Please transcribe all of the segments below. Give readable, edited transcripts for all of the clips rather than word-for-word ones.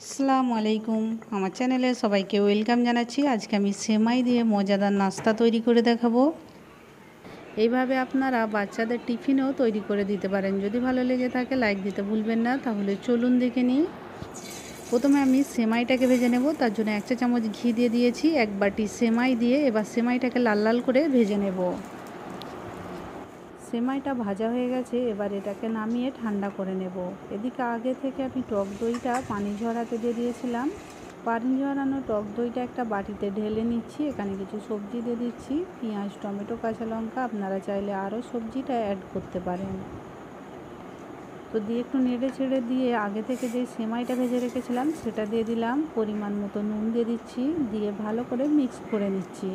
আসসালামু আলাইকুম, আমার চ্যানেলে সবাইকে ওয়েলকাম জানাচ্ছি। আজকে আমি সেমাই দিয়ে মজাদার নাস্তা তৈরি করে দেখাবো। এইভাবে আপনারা বাচ্চাদের টিফিনেও তৈরি করে দিতে পারেন। যদি ভালো লেগে থাকে লাইক দিতে ভুলবেন না। তাহলে চলুন দেখে নিই। প্রথমে আমি সেমাইটাকে ভেজে নেব। তার জন্য 1 চা চামচ ঘি দিয়ে দিয়েছি। 1 বাটি সেমাই দিয়ে এবার সেমাইটাকে লাল লাল করে ভেজে নেব। সেমাইটা ভাজা হয়ে গেছে, এবার এটাকে নামিয়ে ঠান্ডা করে নেব। এদিকে আগে থেকে আমি টক দইটা পানি ঝরাতে দিয়ে দিয়েছিলাম। পানি ঝরানো টক দইটা একটা বাটিতে ঢেলে নিচ্ছি। এখানে কিছু সবজি দিয়ে দিচ্ছি, পেঁয়াজ, টমেটো, কাঁচা লঙ্কা। আপনারা চাইলে আরও সবজিটা অ্যাড করতে পারেন। তো দিয়ে একটু নেড়ে ছেড়ে দিয়ে আগে থেকে যে সেমাইটা ভেজে রেখেছিলাম সেটা দিয়ে দিলাম। পরিমাণ মতো নুন দিয়ে দিচ্ছি, দিয়ে ভালো করে মিক্স করে নিচ্ছি।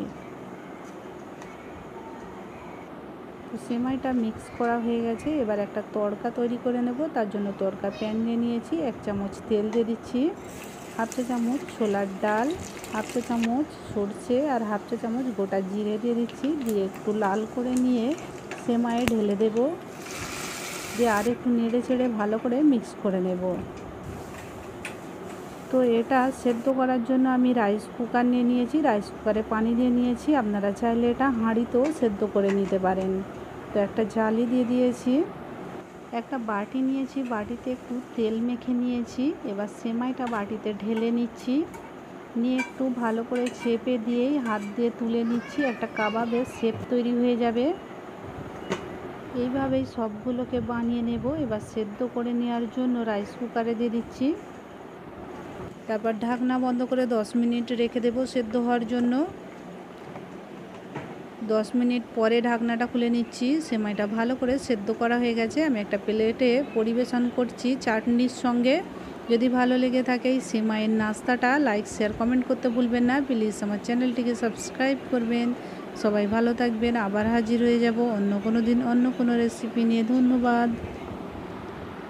তো সেমাইটা মিক্স করা হয়ে গেছে, এবার একটা তড়কা তৈরি করে নেব। তার জন্য তড়কা প্যান নিয়ে নিয়েছি। 1 চামচ তেল দিয়ে দিচ্ছি, 1/2 চা চামচ ছোলার ডাল, 1/2 চা চামচ সরষে আর 1/2 চা চামচ গোটা জিরে দিয়ে দিচ্ছি। দিয়ে একটু লাল করে নিয়ে সেমাইয়ে ঢেলে দেব। দিয়ে আর একটু নেড়ে চেড়ে ভালো করে মিক্স করে নেব। তো এটা সেদ্ধ করার জন্য আমি রাইস কুকার নিয়ে নিয়েছি। রাইস কুকারে পানি দিয়ে নিয়েছি। আপনারা চাইলে এটা হাঁড়িতেও সেদ্ধ করে নিতে পারেন। তো একটা জালি দিয়ে দিয়েছি, একটা বাটি নিয়েছি, বাটিতে একটু তেল মেখে নিয়েছি। এবার সেমাইটা বাটিতে ঢেলে নিচ্ছি, নিয়ে একটু ভালো করে চেপে দিয়েই হাত দিয়ে তুলে নিচ্ছি। একটা কাবাবের শেপ তৈরি হয়ে যাবে। এইভাবেই সবগুলোকে বানিয়ে নেব। এবার সেদ্ধ করে নেওয়ার জন্য রাইস কুকারে দিয়ে দিচ্ছি। তারপর ঢাকনা বন্ধ করে 10 মিনিট রেখে দেব সেদ্ধ হওয়ার জন্য। 10 মিনিট পরে ঢাকনাটা খুলে নিচ্ছি। সেমাইটা ভালো করে সেদ্ধ করা হয়ে গেছে। আমি একটা প্লেটে পরিবেশন করছি চাটনির সঙ্গে। যদি ভালো লেগে থাকে এই সেমাইয়ের নাস্তাটা লাইক, শেয়ার, কমেন্ট করতে ভুলবেন না। প্লিজ আমার চ্যানেলটিকে সাবস্ক্রাইব করবেন। সবাই ভালো থাকবেন। আবার হাজির হয়ে যাব অন্য কোনো দিন অন্য কোনো রেসিপি নিয়ে। ধন্যবাদ।